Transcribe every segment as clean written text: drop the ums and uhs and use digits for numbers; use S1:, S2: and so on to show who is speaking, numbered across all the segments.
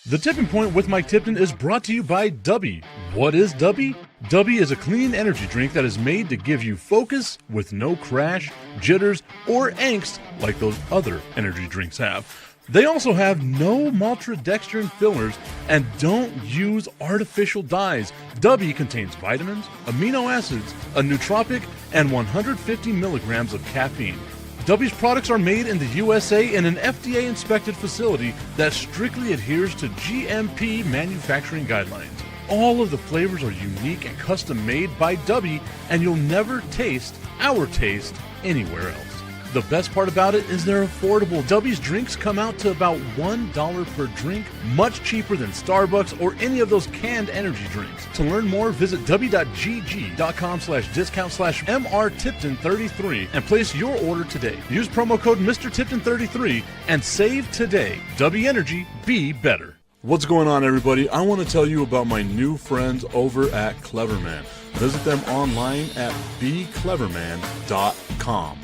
S1: The Tipping Point with Mike Tipton is brought to you by Dubby. What is Dubby? Dubby is a clean energy drink that is made to give you focus with no crash, jitters, or angst like those other energy drinks have. They also have no maltodextrin fillers and don't use artificial dyes. Dubby contains vitamins, amino acids, a nootropic, and 150 milligrams of caffeine. Dubby's products are made in the USA in an FDA-inspected facility that strictly adheres to GMP manufacturing guidelines. All of the flavors are unique and custom-made by Dubby, and you'll never taste our taste anywhere else. The best part about it is they're affordable. Dubby's drinks come out to about $1 per drink, much cheaper than Starbucks or any of those canned energy drinks. To learn more, visit w.gg.com/discount/MRTipton33 and place your order today. Use promo code MrTipton33 and save today. Dubby Energy, be better. What's going on, everybody? I want to tell you about my new friends over at Cleverman. Visit them online at becleverman.com.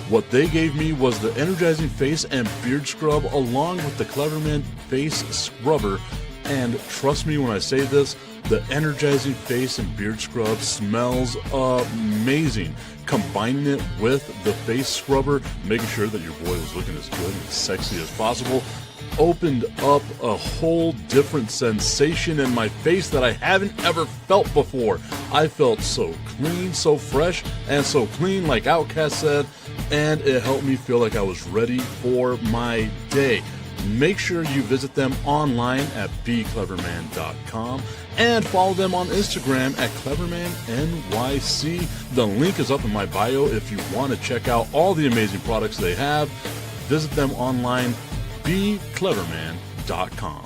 S1: What they gave me was the energizing face and beard scrub along with the Cleverman face scrubber. And trust me when I say this, the energizing face and beard scrub smells amazing. Combining it with the face scrubber, making sure that your boy was looking as good and sexy as possible, opened up a whole different sensation in my face that I haven't ever felt before. I felt so clean, so fresh, and so clean, like Outcast said, and it helped me feel like I was ready for my day. Make sure you visit them online at becleverman.com and follow them on Instagram at clevermannyc. The link is up in my bio if you want to check out all the amazing products they have. Visit them online, becleverman.com.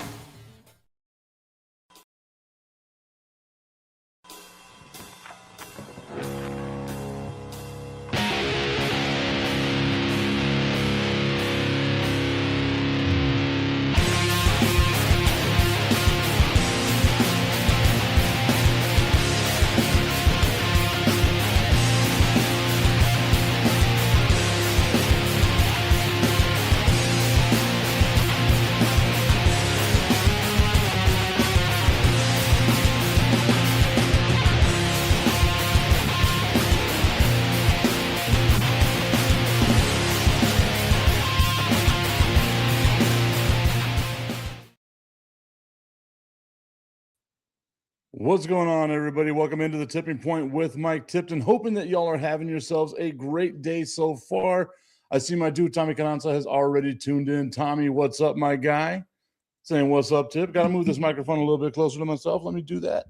S1: What's going on, everybody? Welcome into the Tipping Point with Mike Tipton. Hoping that y'all are having yourselves a great day so far. I see my dude Tommy Cananza has already tuned in. Tommy, what's up, my guy? Saying what's up, Tip. Got to move this microphone a little bit closer to myself. Let me do that.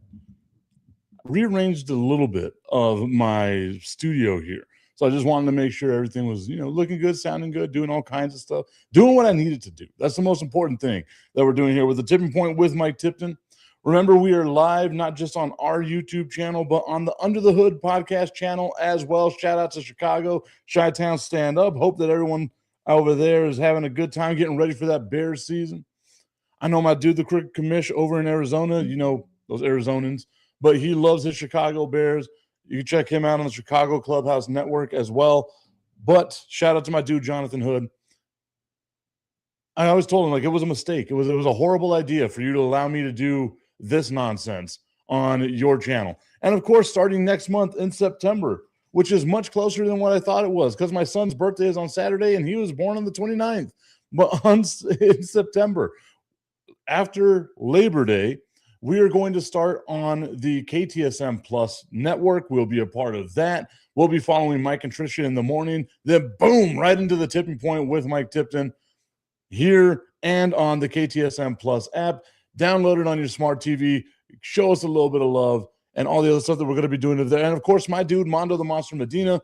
S1: Rearranged a little bit of my studio here. So I just wanted to make sure everything was, looking good, sounding good, doing all kinds of stuff, doing what I needed to do. That's the most important thing that we're doing here with the Tipping Point with Mike Tipton. Remember, we are live not just on our YouTube channel, but on the Under the Hood podcast channel as well. Shout out to Chicago, Chi-Town Stand Up. Hope that everyone over there is having a good time getting ready for that Bears season. I know my dude, the Cricket Commish over in Arizona, those Arizonans, but he loves his Chicago Bears. You can check him out on the Chicago Clubhouse Network as well. But shout out to my dude, Jonathan Hood. I always told him, it was a mistake. It was a horrible idea for you to allow me to do this nonsense on your channel. And of course, starting next month in September, which is much closer than what I thought it was, because my son's birthday is on Saturday and he was born on the 29th. But in September, after Labor Day, we are going to start on the KTSM Plus network. We'll be a part of that. We'll be following Mike and Tricia in the morning. Then boom, right into the Tipping Point with Mike Tipton here and on the KTSM Plus app. Download it on your smart TV. Show us a little bit of love and all the other stuff that we're going to be doing there. And, of course, my dude, Mondo the Monster Medina,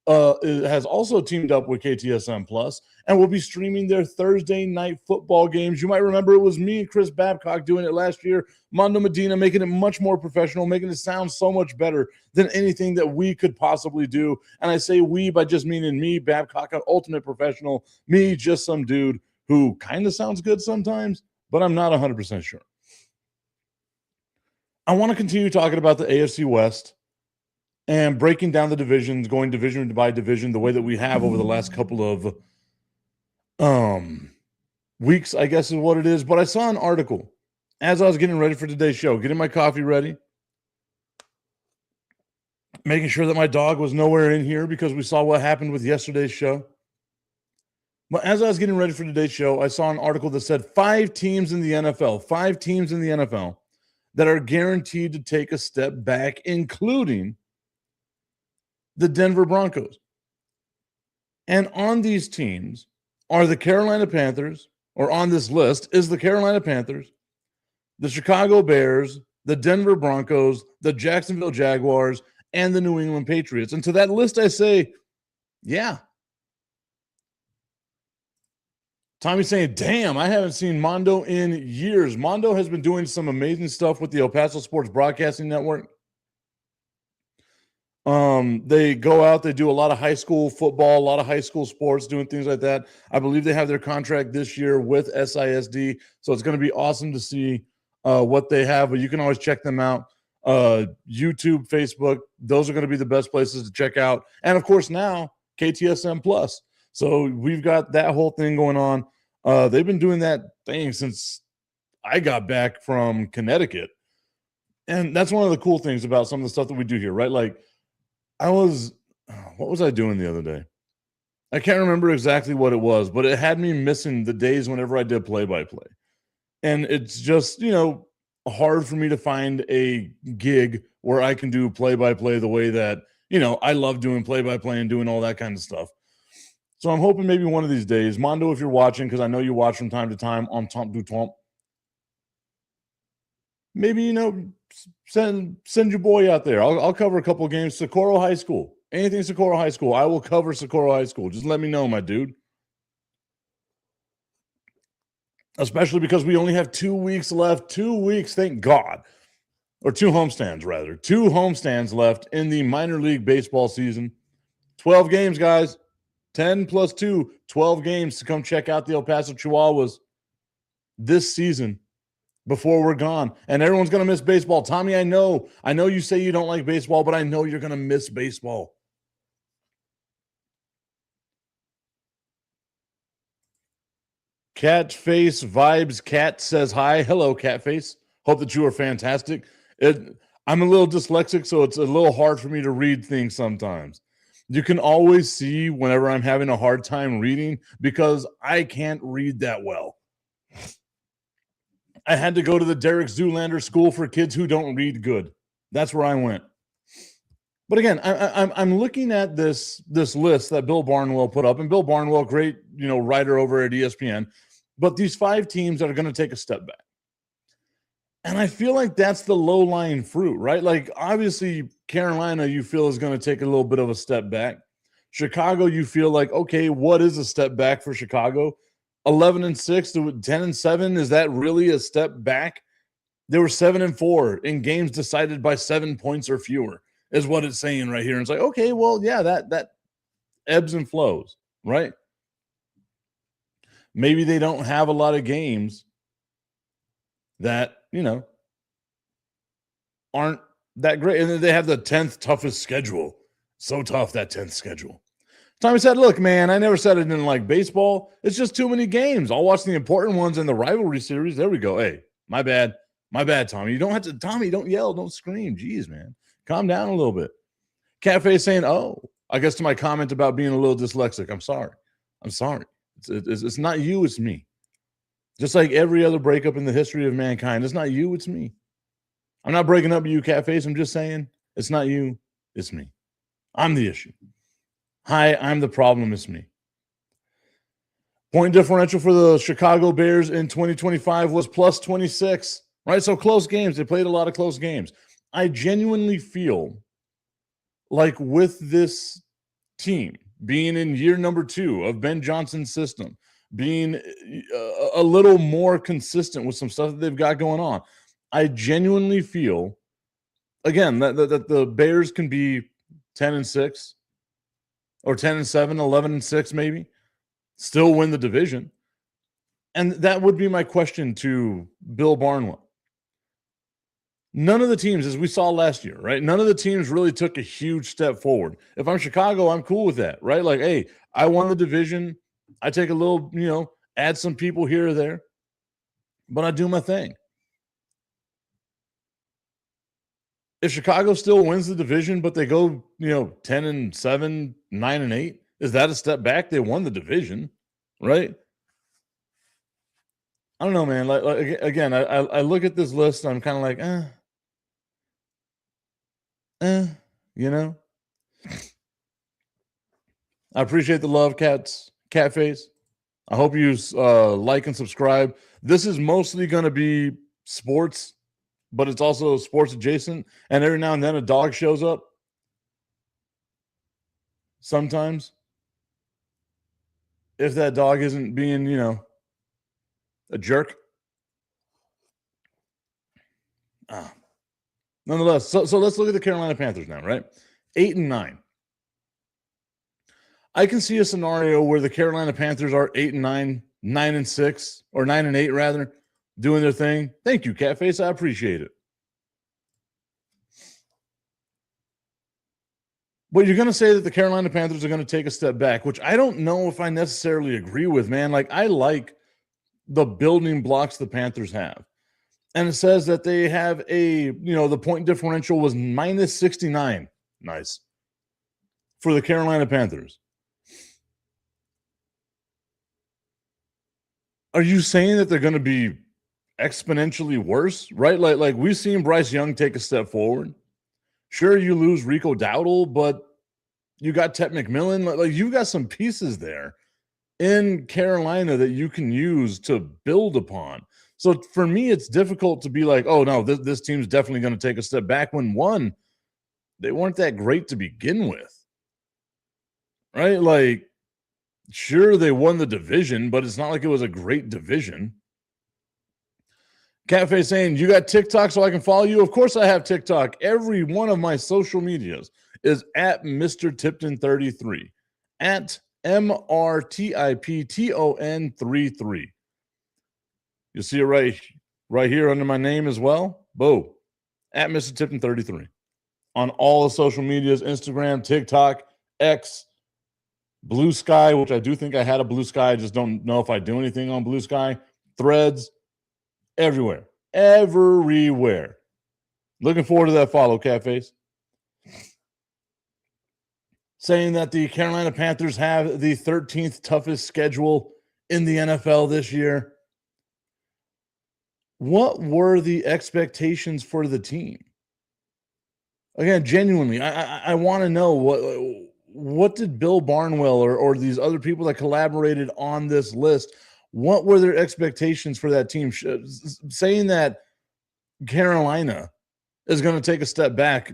S1: has also teamed up with KTSM Plus and will be streaming their Thursday night football games. You might remember it was me and Chris Babcock doing it last year. Mondo Medina making it much more professional, making it sound so much better than anything that we could possibly do. And I say we by just meaning me, Babcock, an ultimate professional, me, just some dude who kind of sounds good sometimes, but I'm not 100% sure. I want to continue talking about the AFC West and breaking down the divisions, going division by division, the way that we have over the last couple of weeks, I guess is what it is. But I saw an article as I was getting ready for today's show, getting my coffee ready, making sure that my dog was nowhere in here because we saw what happened with yesterday's show. But as I was getting ready for today's show, I saw an article that said 5 teams in the NFL that are guaranteed to take a step back, including the Denver Broncos. And on these teams are the Carolina Panthers, or on this list is the Carolina Panthers, the Chicago Bears, the Denver Broncos, the Jacksonville Jaguars, and the New England Patriots. And to that list, I say, yeah. Tommy's saying, damn, I haven't seen Mondo in years. Mondo has been doing some amazing stuff with the El Paso Sports Broadcasting Network. They go out, they do a lot of high school football, a lot of high school sports, doing things like that. I believe they have their contract this year with SISD. So it's going to be awesome to see what they have, but you can always check them out. YouTube, Facebook, those are going to be the best places to check out. And of course now KTSM Plus. So we've got that whole thing going on. They've been doing that thing since I got back from Connecticut. And that's one of the cool things about some of the stuff that we do here, right? Like what was I doing the other day? I can't remember exactly what it was, but it had me missing the days whenever I did play-by-play. And it's just, hard for me to find a gig where I can do play-by-play the way that, I love doing play-by-play and doing all that kind of stuff. So I'm hoping maybe one of these days, Mondo, if you're watching, because I know you watch from time to time on Tomp du Tomp, maybe, send your boy out there. I'll cover a couple of games. Socorro High School. Anything Socorro High School, I will cover Socorro High School. Just let me know, my dude. Especially because we only have 2 weeks left. 2 weeks, thank God. Or 2 homestands, rather. 2 homestands left in the minor league baseball season. 12 games, guys. 10 plus 2, 12 games to come check out the El Paso Chihuahuas this season before we're gone. And everyone's going to miss baseball. Tommy, I know you say you don't like baseball, but I know you're going to miss baseball. Catface Vibes Cat says hi. Hello, Catface. Hope that you are fantastic. I'm a little dyslexic, so it's a little hard for me to read things sometimes. You can always see whenever I'm having a hard time reading because I can't read that well. I had to go to the Derek Zoolander School for Kids Who Don't Read Good. That's where I went. But again, I'm looking at this list that Bill Barnwell put up, and Bill Barnwell, great writer over at ESPN. But these 5 teams that are going to take a step back, and I feel like that's the low-lying fruit, right? Like obviously Carolina, you feel is going to take a little bit of a step back. Chicago, you feel like, okay, what is a step back for Chicago? 11-6 to 10-7, is that really a step back? They were 7-4 in games decided by 7 points or fewer, is what it's saying right here. And it's like, okay, well, yeah, that ebbs and flows, right? Maybe they don't have a lot of games that, aren't that great. And then they have the 10th toughest schedule. So tough, that 10th schedule. Tommy said, look, man, I never said I didn't like baseball. It's just too many games. I'll watch the important ones in the rivalry series. There we go. Hey, my bad. My bad, Tommy. You don't have to, Tommy, don't yell. Don't scream. Jeez, man. Calm down a little bit. Cafe saying, oh, I guess to my comment about being a little dyslexic. I'm sorry. It's not you, it's me. Just like every other breakup in the history of mankind. It's not you, it's me. I'm not breaking up with you, Catface. I'm just saying it's not you, it's me. I'm the issue. Hi, I'm the problem, it's me. Point differential for the Chicago Bears in 2025 was plus 26, right? So close games. They played a lot of close games. I genuinely feel like with this team being in year number 2 of Ben Johnson's system, being a little more consistent with some stuff that they've got going on, I genuinely feel, again, that the Bears can be 10-6 or 10-7, 11-6 maybe, still win the division. And that would be my question to Bill Barnwell. None of the teams, as we saw last year, right? None of the teams really took a huge step forward. If I'm Chicago, I'm cool with that, right? Like, hey, I won the division. I take a little, add some people here or there, but I do my thing. If Chicago still wins the division, but they go, 10-7, 9-8, is that a step back? They won the division, right? I don't know, man. Like again, I look at this list and I'm kind of like, you know. I appreciate the love, Catface. I hope you like and subscribe. This is mostly going to be sports, but it's also sports adjacent. And every now and then a dog shows up. Sometimes. If that dog isn't being, a jerk. Nonetheless, so let's look at the Carolina Panthers now, right? 8-9. I can see a scenario where the Carolina Panthers are 8-9, 9-6, or 9-8 rather, doing their thing. Thank you, Catface. I appreciate it. But you're going to say that the Carolina Panthers are going to take a step back, which I don't know if I necessarily agree with, man. Like, I like the building blocks the Panthers have. And it says that they have the point differential was -69. Nice. For the Carolina Panthers. Are you saying that they're going to be exponentially worse, right? Like we've seen Bryce Young take a step forward. Sure, you lose Rico Dowdle, but you got Ted McMillan. Like you've got some pieces there in Carolina that you can use to build upon. So for me, it's difficult to be like, oh, no, this team's definitely going to take a step back when, one, they weren't that great to begin with, right? Like, sure, they won the division, but it's not like it was a great division. Cafe saying, you got TikTok so I can follow you? Of course I have TikTok. Every one of my social medias is at Mr. Tipton 33, at MRTIPTON 33. You see it right here under my name as well. Boom. At Mr. Tipton 33. On all the social medias, Instagram, TikTok, X, Blue Sky, which I do think I had a Blue Sky. I just don't know if I do anything on Blue Sky. Threads, everywhere. Everywhere. Looking forward to that follow, Catface. Saying that the Carolina Panthers have the 13th toughest schedule in the NFL this year. What were the expectations for the team? Again, genuinely, I want to know what did Bill Barnwell or these other people that collaborated on this list, what were their expectations for that team? Saying that Carolina is going to take a step back,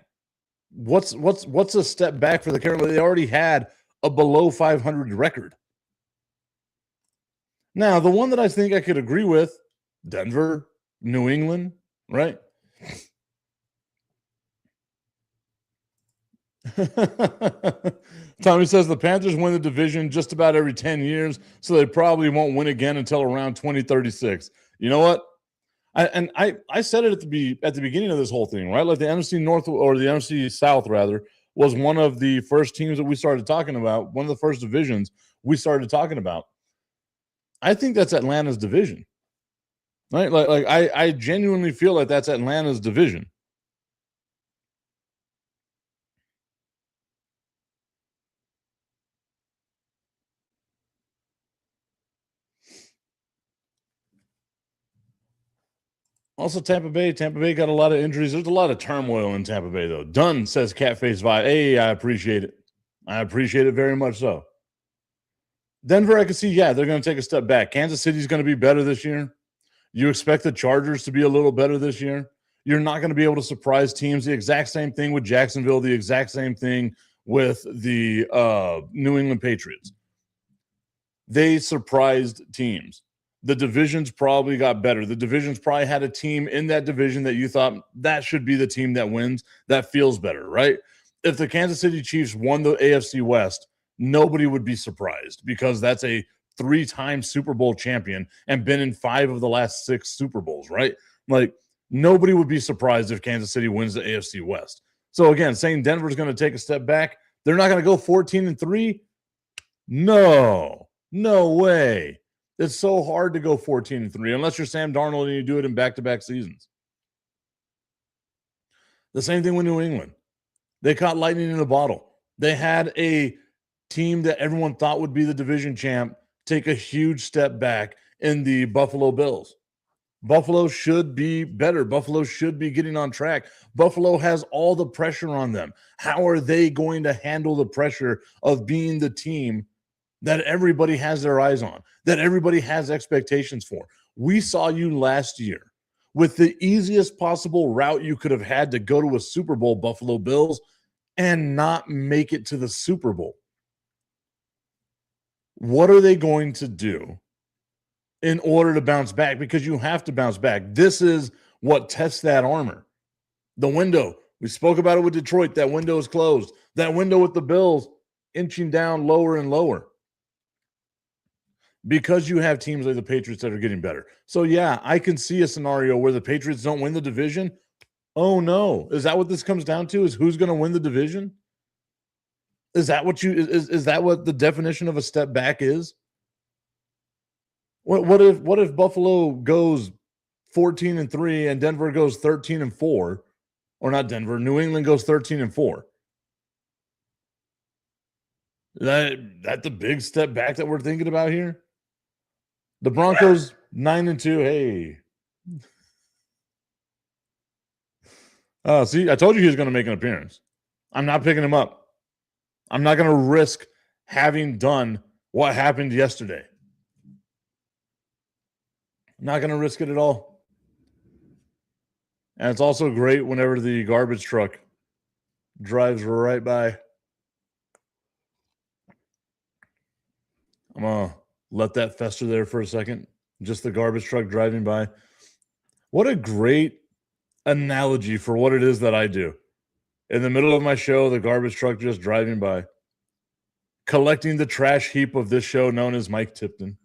S1: what's a step back for the Carolina? They already had a below 500 record. Now, the one that I think I could agree with, Denver, New England, right? Tommy says the Panthers win the division just about every 10 years, so they probably won't win again until around 2036. You know what? I said it at the beginning of this whole thing, right? Like the NFC North or the NFC South, rather, was one of the first teams that we started talking about, one of the first divisions we started talking about. I think that's Atlanta's division. Right? Like I genuinely feel like that's Atlanta's division. Also, Tampa Bay got a lot of injuries. There's a lot of turmoil in Tampa Bay, though. Dunn says Catface Vibe. Hey, I appreciate it. I appreciate it very much so. Denver, I can see, they're going to take a step back. Kansas City's going to be better this year. You expect the Chargers to be a little better this year. You're not going to be able to surprise teams. The exact same thing with Jacksonville. The exact same thing with the New England Patriots. They surprised teams. The divisions probably got better. The divisions probably had a team in that division that you thought that should be the team that wins. That feels better, right? If the Kansas City Chiefs won the AFC West, nobody would be surprised because that's a 3-time Super Bowl champion and been in 5 of the last 6 Super Bowls, right? Like, nobody would be surprised if Kansas City wins the AFC West. So, again, saying Denver's going to take a step back, they're not going to go 14-3? No way. It's so hard to go 14-3 unless you're Sam Darnold and you do it in back-to-back seasons. The same thing with New England. They caught lightning in a bottle. They had a team that everyone thought would be the division champ take a huge step back in the Buffalo Bills. Buffalo should be better. Buffalo should be getting on track. Buffalo has all the pressure on them. How are they going to handle the pressure of being the team that everybody has their eyes on, that everybody has expectations for? We saw you last year with the easiest possible route you could have had to go to a Super Bowl, Buffalo Bills, and not make it to the Super Bowl. What are they going to do in order to bounce back? Because you have to bounce back. This is what tests that armor. The window, we spoke about it with Detroit. That window is closed. That window with the Bills inching down lower and lower because you have teams like the Patriots that are getting better. So, yeah, I can see a scenario where the Patriots don't win the division. Oh, no. Is that what this comes down to, is who's going to win the division? Is that what is that what the definition of a step back is? What if Buffalo goes 14-3 and Denver goes 13-4, or not Denver, New England goes 13-4? That the big step back that we're thinking about here? The Broncos 9-2. Hey. See, I told you he was going to make an appearance. I'm not picking him up. I'm not going to risk having done what happened yesterday. I'm not going to risk it at all. And it's also great whenever the garbage truck drives right by. I'm going to let that fester there for a second. Just the garbage truck driving by. What a great analogy for what it is that I do. In the middle of my show, the garbage truck just driving by, collecting the trash heap of this show known as Mike Tipton.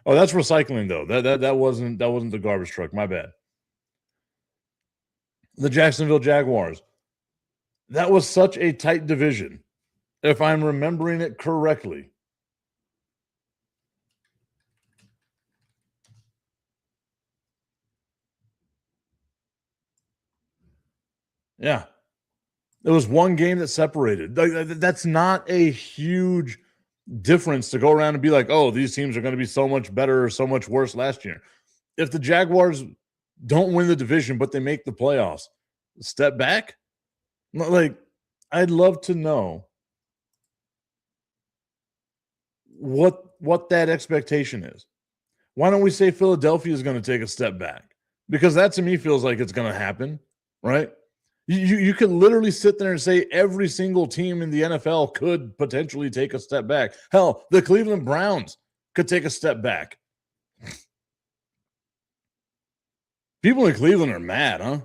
S1: Oh, that's recycling though. That wasn't the garbage truck. My bad. The Jacksonville Jaguars. That was such a tight division, if I'm remembering it correctly. Yeah. There was one game that separated. That's not a huge difference to go around and be like, oh, these teams are going to be so much better or so much worse last year. If the Jaguars don't win the division, but they make the playoffs, step back? Like, I'd love to know what that expectation is. Why don't we say Philadelphia is going to take a step back? Because that to me feels like it's going to happen, right? You could literally sit there and say every single team in the NFL could potentially take a step back. Hell, the Cleveland Browns could take a step back. People in Cleveland are mad, huh?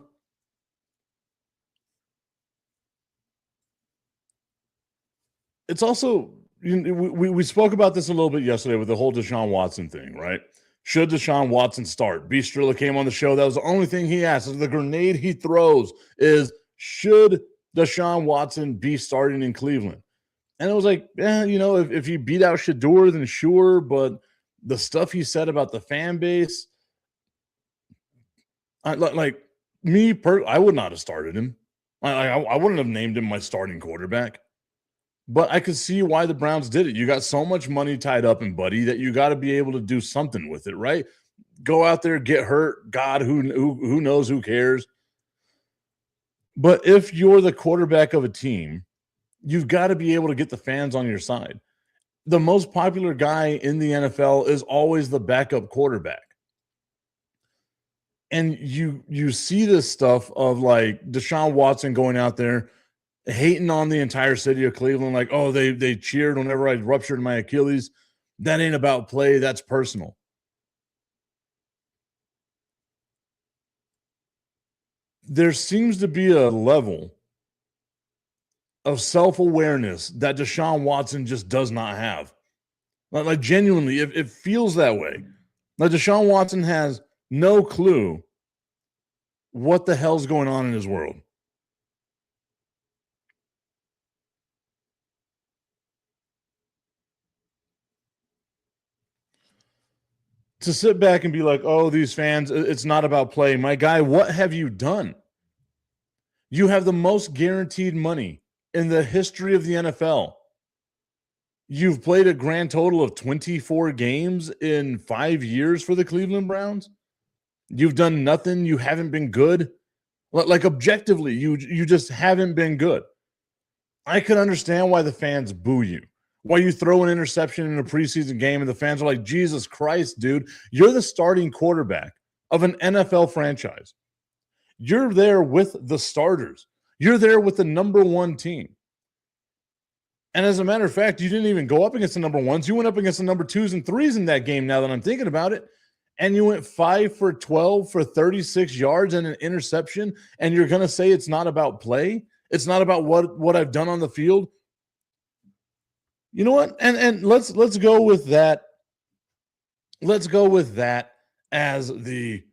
S1: It's also, we spoke about this a little bit yesterday with the whole Deshaun Watson thing, right? Should Deshaun Watson start? B. Strilla came on the show. That was the only thing he asked. The grenade he throws is, should Deshaun Watson be starting in Cleveland? And it was like, yeah, if he beat out Shador, then sure. But the stuff he said about the fan base, I would not have started him. I wouldn't have named him my starting quarterback. But I could see why the Browns did it. You got so much money tied up in Buddy that you got to be able to do something with it, right? Go out there, get hurt. God, who knows? Who cares? But if you're the quarterback of a team, you've got to be able to get the fans on your side. The most popular guy in the NFL is always the backup quarterback. And you see this stuff of like Deshaun Watson going out there, hating on the entire city of Cleveland, like, oh, they cheered whenever I ruptured my Achilles. That ain't about play. That's personal. There seems to be a level of self-awareness that Deshaun Watson just does not have. Like genuinely, it feels that way. Like Deshaun Watson has no clue what the hell's going on in his world. to sit back and be like, oh, these fans, it's not about play. My guy, what have you done? You have the most guaranteed money in the history of the NFL. You've played a grand total of 24 games in 5 years for the Cleveland Browns. You've done nothing. You haven't been good. Like objectively, you just haven't been good. I can understand why the fans boo you. Why you throw an interception in a preseason game and the fans are like, Jesus Christ, dude, you're the starting quarterback of an NFL franchise. You're there with the starters. You're there with the number one team. And as a matter of fact, you didn't even go up against the number ones. You went up against the number 2s and 3s in that game, now that I'm thinking about it. And you went 5 for 12 for 36 yards and an interception, and you're going to say it's not about play? It's not about what I've done on the field? You know what? And let's go with that. Let's go with that as the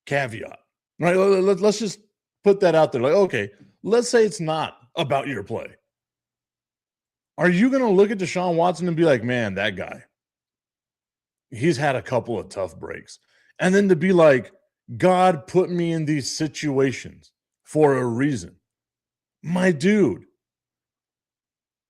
S1: caveat. Right? Let's just put that out there. Like, okay, let's say it's not about your play. Are you going to look at Deshaun Watson and be like, man, that guy, he's had a couple of tough breaks. And then to be like, God put me in these situations for a reason. My dude,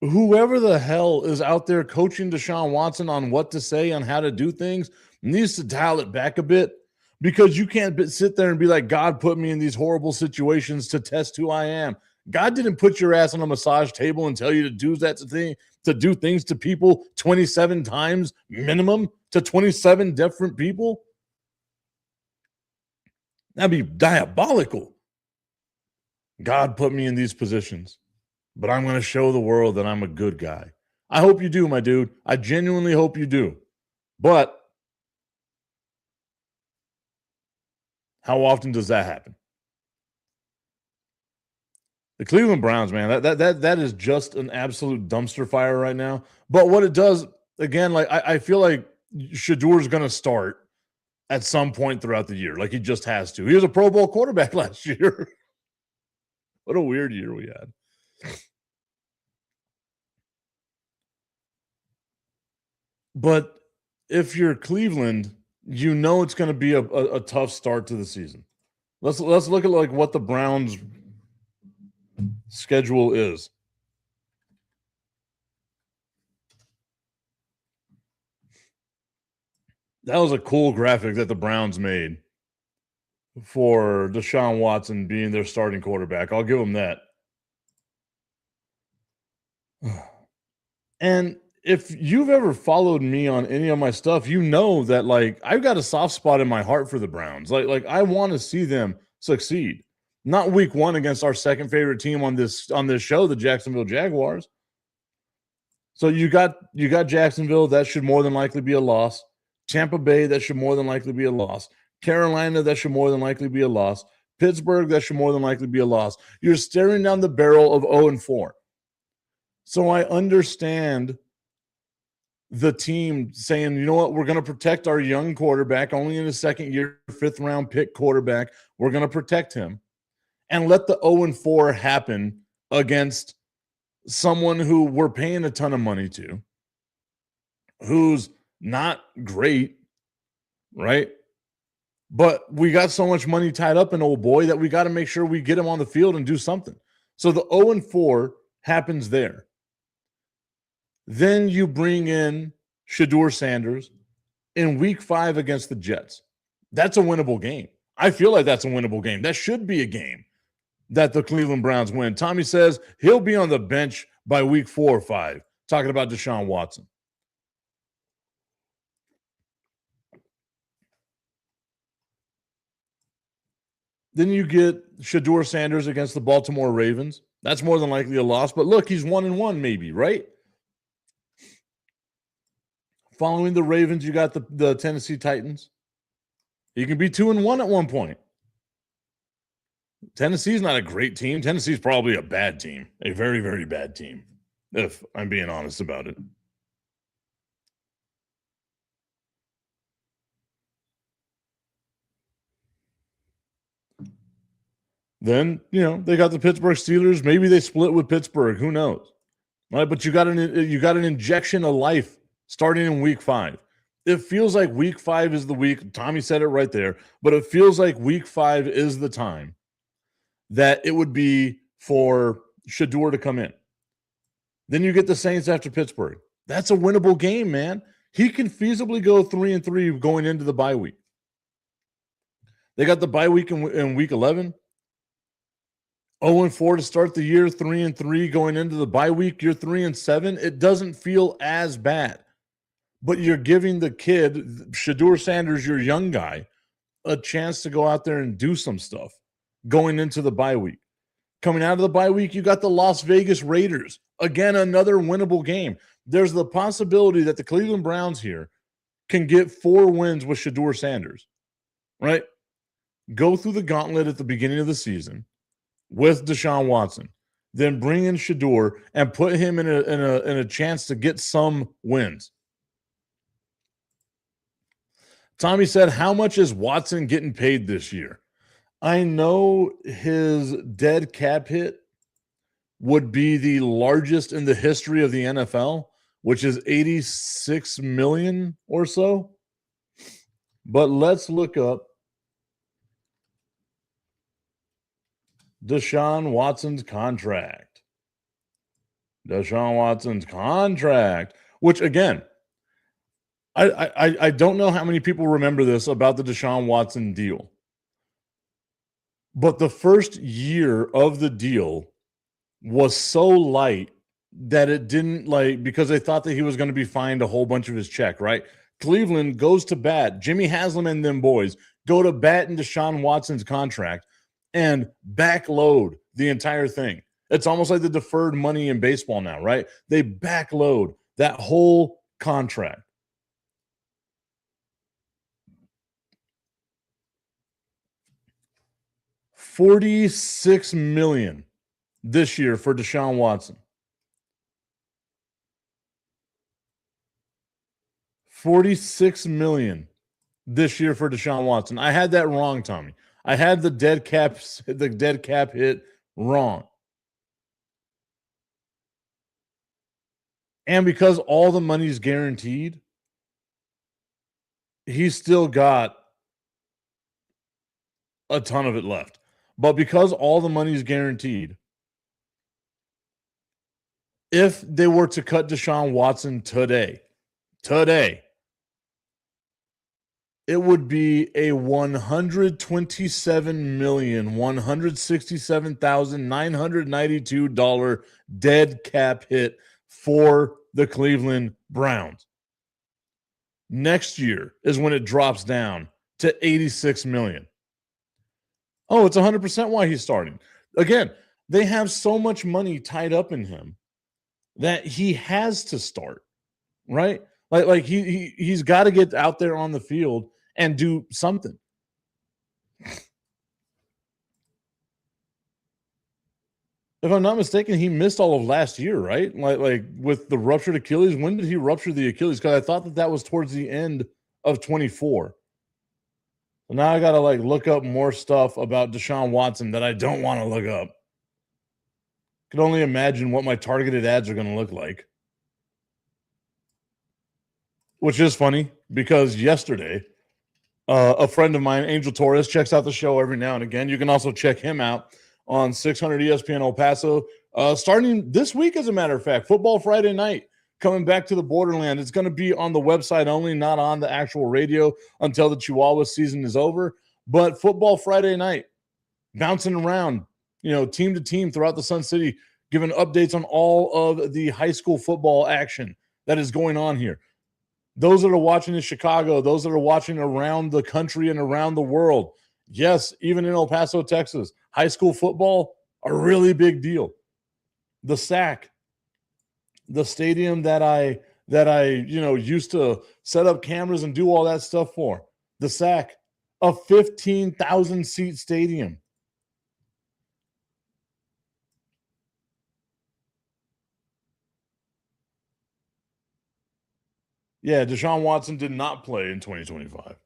S1: whoever the hell is out there coaching Deshaun Watson on what to say, on how to do things, needs to dial it back a bit, because you can't sit there and be like, God put me in these horrible situations to test who I am. God didn't put your ass on a massage table and tell you to do that thing, to do things to people 27 times minimum, to 27 different people. That'd be diabolical. God put me in these positions, but I'm going to show the world that I'm a good guy. I hope you do, my dude. I genuinely hope you do. But how often does that happen? The Cleveland Browns, man, that is just an absolute dumpster fire right now. But what it does, again, like I feel like Shedur's going to start at some point throughout the year. Like he just has to. He was a Pro Bowl quarterback last year. What a weird year we had. But if you're Cleveland, you know it's going to be a tough start to the season. Let's look at like what the Browns' schedule is. That was a cool graphic that the Browns made for Deshaun Watson being their starting quarterback. I'll give them that. And if you've ever followed me on any of my stuff, you know that like I've got a soft spot in my heart for the Browns. Like I want to see them succeed. Not week 1 against our second favorite team on this show, the Jacksonville Jaguars. So you got Jacksonville, that should more than likely be a loss. Tampa Bay, that should more than likely be a loss. Carolina, that should more than likely be a loss. Pittsburgh, that should more than likely be a loss. You're staring down the barrel of 0-4. So I understand the team saying, you know what, we're going to protect our young quarterback, only in his second year, 5th round pick quarterback. We're going to protect him and let the 0-4 happen against someone who we're paying a ton of money to, who's not great, right? But we got so much money tied up in old boy that we got to make sure we get him on the field and do something. So the 0-4 happens there. Then you bring in Shedeur Sanders in week 5 against the Jets. That's a winnable game. I feel like that's a winnable game. That should be a game that the Cleveland Browns win. Tommy says he'll be on the bench by week 4 or 5, talking about Deshaun Watson. Then you get Shedeur Sanders against the Baltimore Ravens. That's more than likely a loss. But look, he's 1-1 maybe, right? Following the Ravens, you got the Tennessee Titans. You can be 2-1 at one point. Tennessee's not a great team. Tennessee's probably a bad team, a very, very bad team, if I'm being honest about it. Then, they got the Pittsburgh Steelers. Maybe they split with Pittsburgh. Who knows? Right? But you got an injection of life starting in week 5. it feels like week 5 is the week. Tommy said it right there, but it feels like week 5 is the time that it would be for Shedeur to come in. Then you get the Saints after Pittsburgh. That's a winnable game, man. He can feasibly go 3-3 going into the bye week. They got the bye week in week 11. 0-4 to start the year, 3-3 going into the bye week. You're 3-7. It doesn't feel as bad. But you're giving the kid, Shedeur Sanders, your young guy, a chance to go out there and do some stuff going into the bye week. Coming out of the bye week, you got the Las Vegas Raiders. Again, another winnable game. There's the possibility that the Cleveland Browns here can get 4 wins with Shedeur Sanders, right? Go through the gauntlet at the beginning of the season with Deshaun Watson, then bring in Shedeur and put him in a chance to get some wins. Tommy said, how much is Watson getting paid this year? I know his dead cap hit would be the largest in the history of the NFL, which is $86 million or so. But let's look up Deshaun Watson's contract. Deshaun Watson's contract, which again, I don't know how many people remember this about the Deshaun Watson deal. But the first year of the deal was so light that it didn't because they thought that he was going to be fined a whole bunch of his check, right? Cleveland goes to bat. Jimmy Haslam and them boys go to bat in Deshaun Watson's contract and backload the entire thing. It's almost like the deferred money in baseball now, right? They backload that whole contract. $46 million this year for Deshaun Watson. $46 million this year for Deshaun Watson. I had that wrong, Tommy. I had the dead cap hit wrong. And because all the money's guaranteed, he's still got a ton of it left. But because all the money is guaranteed, if they were to cut Deshaun Watson today, it would be a $127,167,992 dead cap hit for the Cleveland Browns. Next year is when it drops down to $86 million. Oh, it's 100% why he's starting. Again, they have so much money tied up in him that he has to start, right? Like he's got to get out there on the field and do something. If I'm not mistaken, he missed all of last year, right? Like with the ruptured Achilles. When did he rupture the Achilles? Because I thought that was towards the end of 24. So now I got to look up more stuff about Deshaun Watson that I don't want to look up. Could only imagine what my targeted ads are going to look like. Which is funny because yesterday, a friend of mine, Angel Torres, checks out the show every now and again. You can also check him out on 600 ESPN El Paso. Starting this week, as a matter of fact, Football Friday night. Coming back to the borderland. It's going to be on the website only, not on the actual radio until the Chihuahua season is over. But Football Friday night, bouncing around, team to team throughout the Sun City, giving updates on all of the high school football action that is going on here. Those that are watching in Chicago, those that are watching around the country and around the world, yes, even in El Paso, Texas, high school football, a really big deal. The SAC, the stadium that I used to set up cameras and do all that stuff for. The SAC, a 15,000 seat stadium. Yeah, Deshaun Watson did not play in 2025.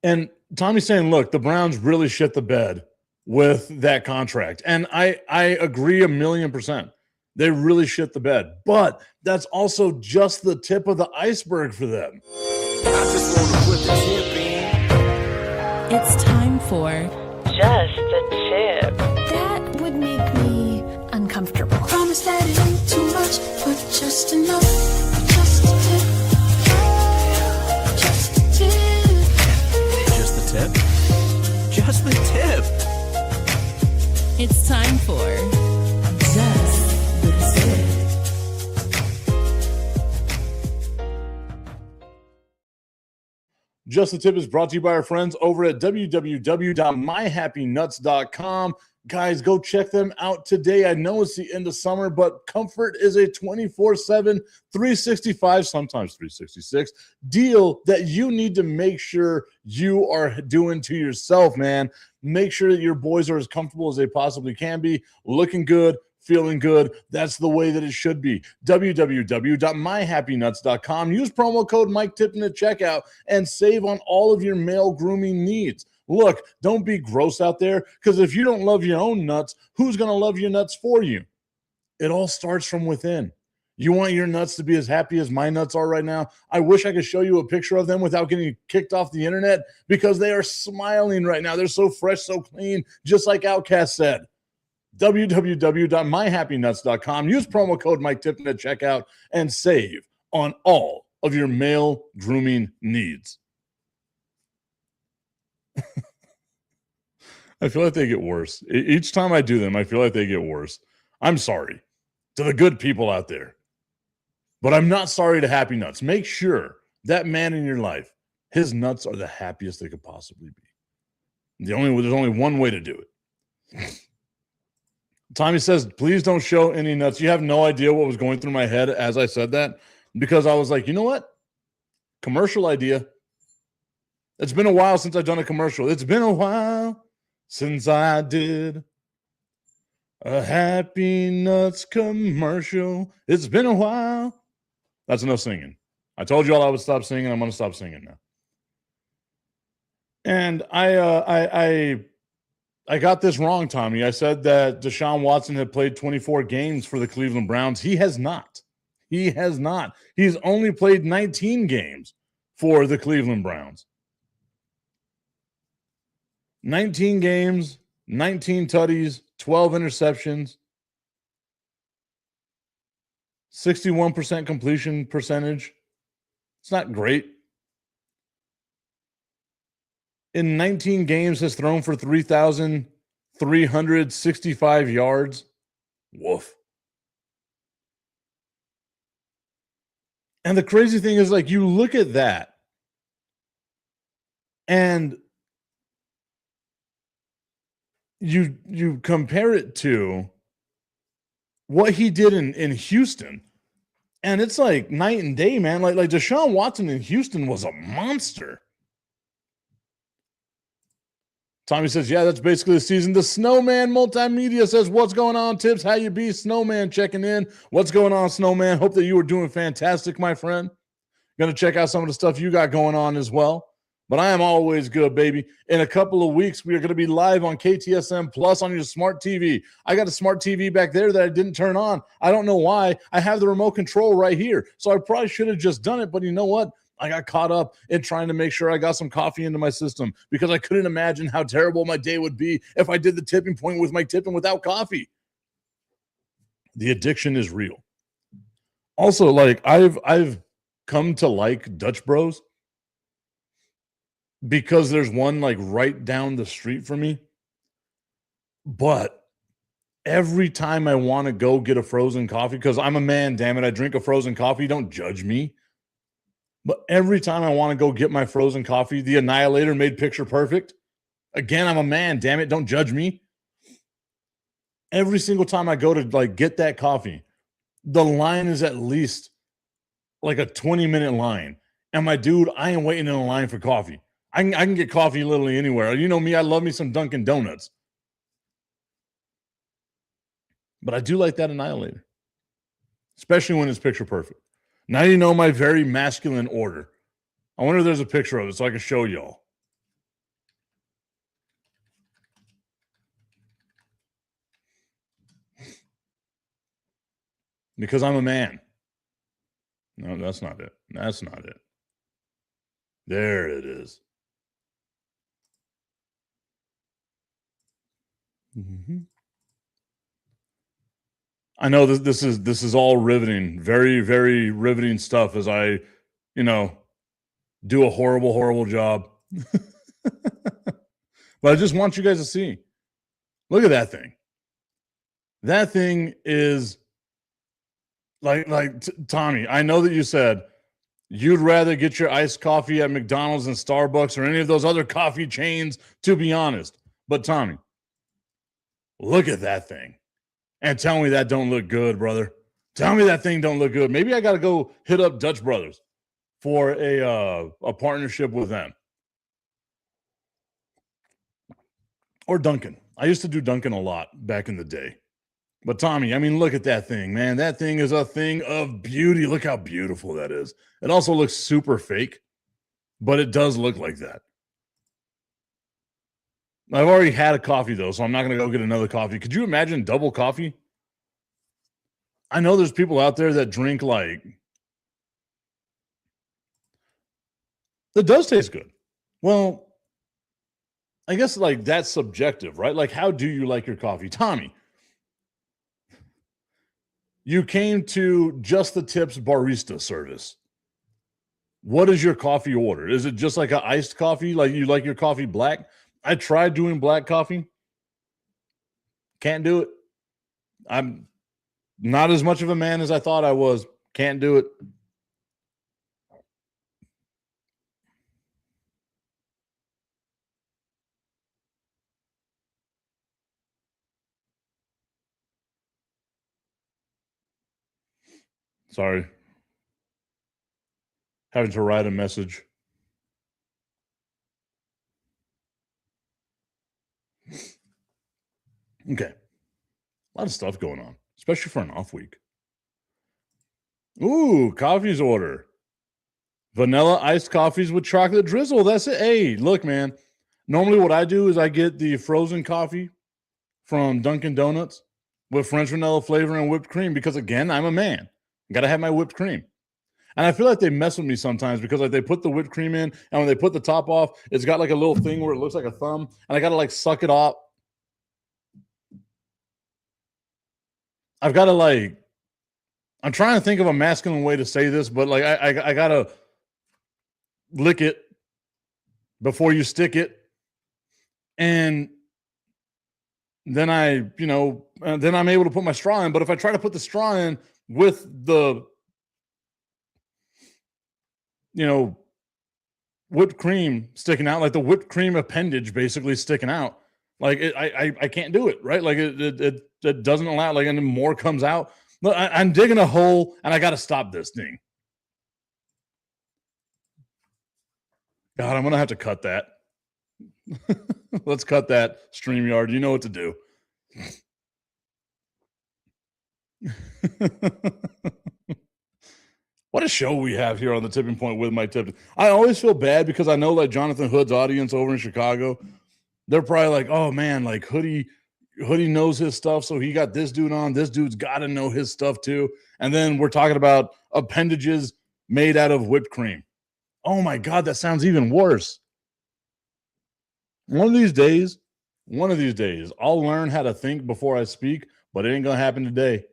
S1: And Tommy's saying, look, the Browns really shit the bed with that contract. And I agree 1,000,000%. They really shit the bed. But that's also just the tip of the iceberg for them.
S2: I just want to put the tip in.
S3: It's time for
S4: Just a Tip.
S3: That would make me uncomfortable.
S5: Promise that it ain't too much, but just enough. Just a tip. Just a tip.
S2: Just the tip? Just the tip.
S3: It's time for Just the Tip.
S1: Just the Tip is brought to you by our friends over at www.myhappynuts.com. Guys, go check them out today. I know it's the end of summer, but comfort is a 24/7, 365, sometimes 366 deal that you need to make sure you are doing to yourself, man. Make sure that your boys are as comfortable as they possibly can be, looking good, feeling good. That's the way that it should be. www.myhappynuts.com. Use promo code Mike Tipton at checkout and save on all of your male grooming needs. Look, don't be gross out there, because if you don't love your own nuts, who's going to love your nuts for you? It all starts from within. You want your nuts to be as happy as my nuts are right now? I wish I could show you a picture of them without getting kicked off the internet, because they are smiling right now. They're so fresh, so clean, just like Outcast said. www.myhappynuts.com. Use promo code Mike Tipton at checkout and save on all of your male grooming needs. I feel like they get worse. Each time I do them, I feel like they get worse. I'm sorry to the good people out there, but I'm not sorry to Happy Nuts. Make sure that man in your life, his nuts are the happiest they could possibly be. There's only one way to do it. Tommy says, please don't show any nuts. You have no idea what was going through my head as I said that, because I was like, you know what? Commercial idea. It's been a while since I've done a commercial. It's been a while since I did a Happy Nuts commercial. It's been a while. That's enough singing. I told you all I would stop singing. I'm going to stop singing now. And I got this wrong, Tommy. I said that Deshaun Watson had played 24 games for the Cleveland Browns. He has not. He has not. He's only played 19 games for the Cleveland Browns. 19 games, 19 tutties, 12 interceptions, 61% completion percentage. It's not great. In 19 games, has thrown for 3,365 yards. Woof. And the crazy thing is, like, you look at that and you compare it to what he did in Houston, and it's like night and day, man. Like Deshaun Watson in Houston was a monster. Tommy says, yeah, that's basically the season. The Snowman Multimedia says, what's going on, Tips? How you be? Snowman checking in. What's going on, Snowman? Hope that you are doing fantastic, my friend. Going to check out some of the stuff you got going on as well. But I am always good, baby. In a couple of weeks, we are going to be live on KTSM Plus on your smart TV. I got a smart TV back there that I didn't turn on. I don't know why. I have the remote control right here. So I probably should have just done it. But you know what? I got caught up in trying to make sure I got some coffee into my system, because I couldn't imagine how terrible my day would be if I did the tipping point with Mike Tipton without coffee. The addiction is real. Also, like, I've come to like Dutch Bros because there's one like right down the street from me. But every time I want to go get a frozen coffee, because I'm a man, damn it, I drink a frozen coffee. Don't judge me. But every time I want to go get my frozen coffee, the Annihilator made picture perfect. Again, I'm a man, damn it, don't judge me. Every single time I go to like get that coffee, the line is at least like a 20-minute line. And my dude, I ain't waiting in a line for coffee. I can get coffee literally anywhere. You know me, I love me some Dunkin' Donuts. But I do like that Annihilator, especially when it's picture perfect. Now you know my very masculine order. I wonder if there's a picture of it so I can show y'all. Because I'm a man. No, that's not it. That's not it. There it is. Mm-hmm. I know this is all riveting, very, very riveting stuff as I, do a horrible job. But I just want you guys to see. Look at that thing. That thing is Tommy, I know that you said you'd rather get your iced coffee at McDonald's and Starbucks or any of those other coffee chains, to be honest. But Tommy, look at that thing. And tell me that don't look good, brother. Tell me that thing don't look good. Maybe I got to go hit up Dutch Brothers for a partnership with them. Or Dunkin'. I used to do Dunkin' a lot back in the day. But Tommy, I mean, look at that thing, man. That thing is a thing of beauty. Look how beautiful that is. It also looks super fake, but it does look like that. I've already had a coffee, though, so I'm not going to go get another coffee. Could you imagine double coffee? I know there's people out there that drink that does taste good. Well, I guess that's subjective, right? How do you like your coffee? Tommy, you came to Just the Tips barista service. What is your coffee order? Is it just like an iced coffee? Like you like your coffee black? I tried doing black coffee. Can't do it. I'm not as much of a man as I thought I was. Can't do it. Sorry. Having to write a message. Okay. A lot of stuff going on, especially for an off week. Ooh, coffee's order. Vanilla iced coffees with chocolate drizzle. That's it. Hey, look, man. Normally what I do is I get the frozen coffee from Dunkin' Donuts with French vanilla flavor and whipped cream because, again, I'm a man. Got to have my whipped cream. And I feel like they mess with me sometimes because they put the whipped cream in, and when they put the top off, it's got a little thing where it looks like a thumb, and I got to suck it off. I've got to I'm trying to think of a masculine way to say this, but I got to lick it before you stick it. And then then I'm able to put my straw in. But if I try to put the straw in with the, whipped cream sticking out, the whipped cream appendage basically sticking out, I can't do it, right? It doesn't allow, and then more comes out. Look, I'm digging a hole, and I got to stop this thing. God, I'm going to have to cut that. Let's cut that, StreamYard. You know what to do. What a show we have here on the Tipping Point with Mike Tipton. I always feel bad because I know Jonathan Hood's audience over in Chicago, they're probably oh man, Hoodie knows his stuff, so he got this dude on. This dude's got to know his stuff too. And then we're talking about appendages made out of whipped cream. Oh my God, that sounds even worse. One of these days, I'll learn how to think before I speak, but it ain't going to happen today,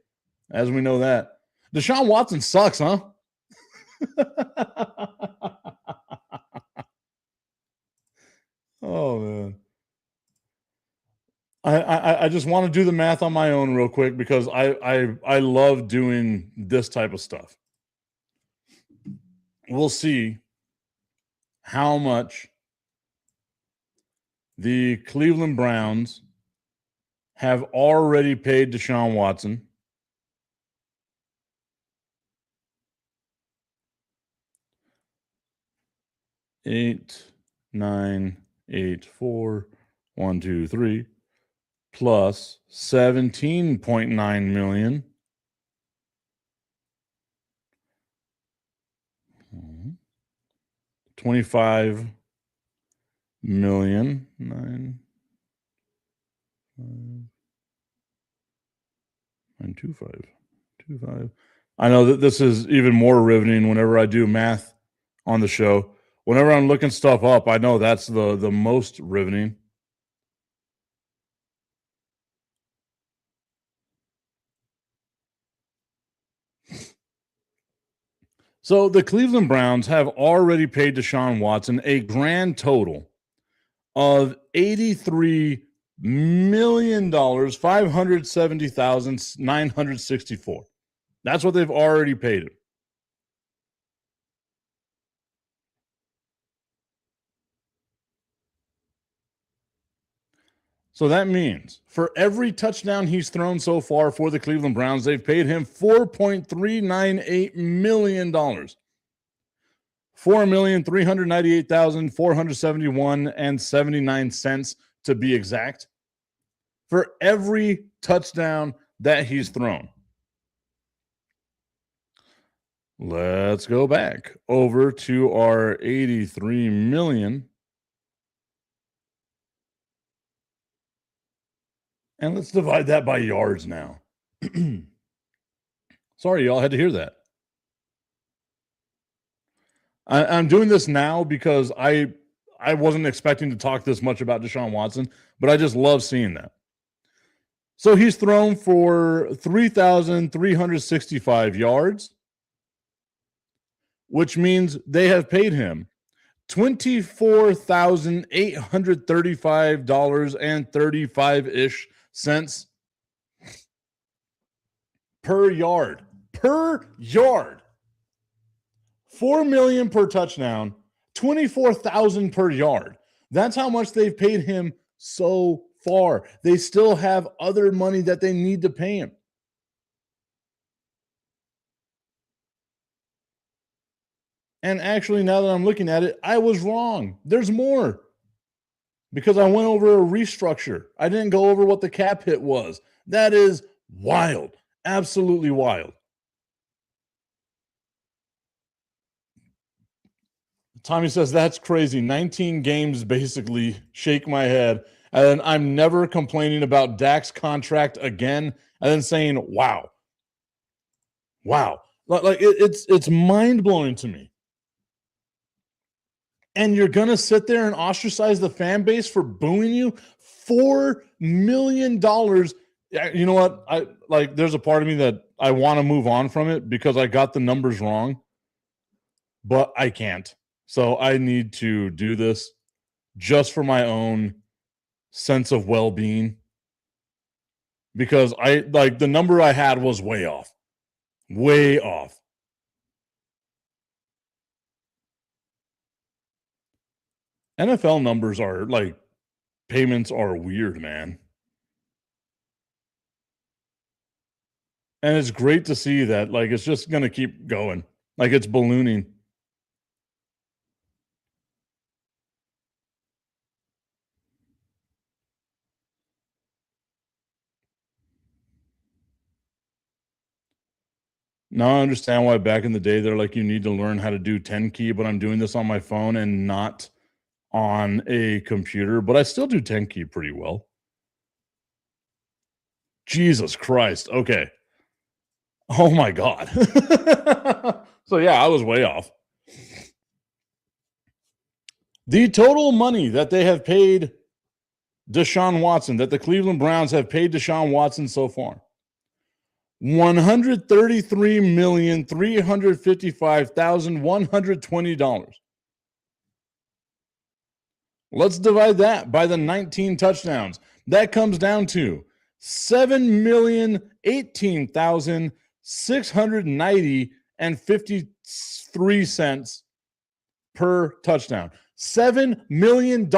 S1: as we know that. Deshaun Watson sucks, huh? Oh, man. I just want to do the math on my own real quick because I love doing this type of stuff. We'll see how much the Cleveland Browns have already paid Deshaun Watson. $8, $9, $8, $4, $1, $2, $3 plus $17.9 million. $25 million. 925. 0.25. I know that this is even more riveting whenever I do math on the show. Whenever I'm looking stuff up, I know that's the most riveting. So the Cleveland Browns have already paid Deshaun Watson a grand total of $83 million, $570,964. That's what they've already paid him. So that means for every touchdown he's thrown so far for the Cleveland Browns, they've paid him $4.398 million. $4,398,471.79 to be exact for every touchdown that he's thrown. Let's go back over to our 83 million. And let's divide that by yards now. Sorry, y'all had to hear that. I'm doing this now because I wasn't expecting to talk this much about Deshaun Watson, but I just love seeing that. So he's thrown for 3,365 yards, which means they have paid him $24,835.35-ish per yard. Per yard. $4 million per touchdown, $24,000 per yard. That's how much they've paid him so far. They still have other money that they need to pay him. And actually, now that I'm looking at it, I was wrong. There's more. Because I went over a restructure. I didn't go over what the cap hit was. That is wild. Absolutely wild. Tommy says, that's crazy. 19 games, basically. Shake my head. And I'm never complaining about Dak's contract again. And then saying, wow. Wow. Like it's mind-blowing to me. And you're going to sit there and ostracize the fan base for booing you? $4 million. You know what? There's a part of me that I want to move on from it because I got the numbers wrong. But I can't. So I need to do this just for my own sense of well-being. Because the number I had was way off. Way off. NFL numbers are payments are weird, man. And it's great to see that it's just going to keep going. It's ballooning. Now I understand why back in the day they're you need to learn how to do 10 key, but I'm doing this on my phone and not on a computer, but I still do 10 key pretty well. Jesus Christ. Okay. Oh my God. So yeah, I was way off. The total money that they have paid Deshaun Watson, that the Cleveland Browns have paid Deshaun Watson so far, $133,355,120. Let's divide that by the 19 touchdowns. That comes down to $7,018,690.53 per touchdown. $7 million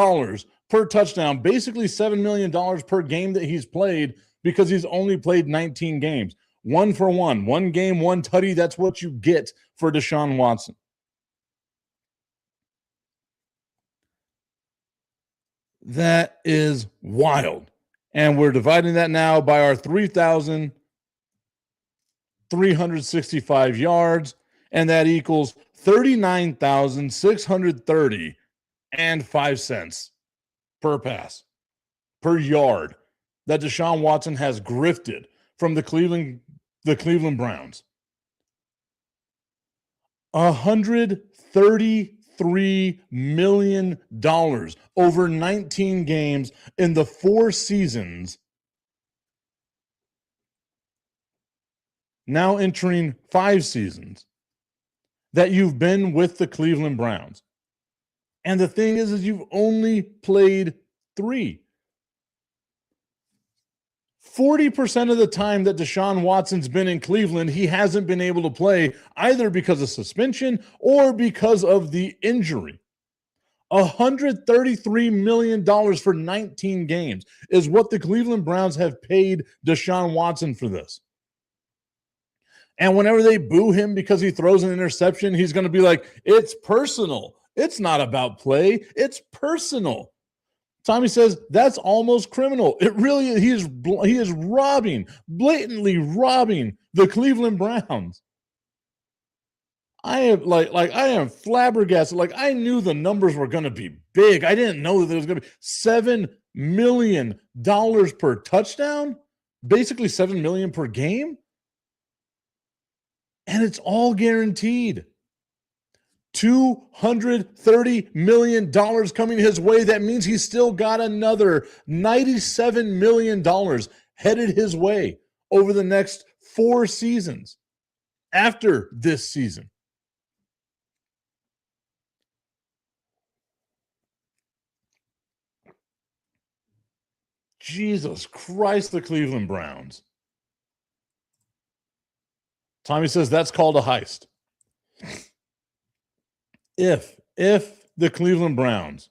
S1: per touchdown. Basically $7 million per game that he's played because he's only played 19 games. 1 for 1. 1 game, 1 tutty. That's what you get for Deshaun Watson. That is wild. And we're dividing that now by our 3,365 yards, and that equals 39,630.05 per pass, per yard that Deshaun Watson has grifted from the Cleveland the Cleveland Browns. $133 million over 19 games in the 4 seasons. Now entering 5 seasons that you've been with the Cleveland Browns. And the thing is you've only played 3. 40% of the time that Deshaun Watson's been in Cleveland, he hasn't been able to play either because of suspension or because of the injury. $133 million for 19 games is what the Cleveland Browns have paid Deshaun Watson for this. And whenever they boo him because he throws an interception, he's going to be like, it's personal. It's not about play. It's personal. Tommy says that's almost criminal. It really is. He is blatantly robbing the Cleveland Browns. I am flabbergasted. I knew the numbers were going to be big. I didn't know that it was going to be $7 million per touchdown, basically $7 million per game. And it's all guaranteed. $230 million coming his way. That means he's still got another $97 million headed his way over the next 4 seasons after this season. Jesus Christ, the Cleveland Browns. Tommy says that's called a heist. If the Cleveland Browns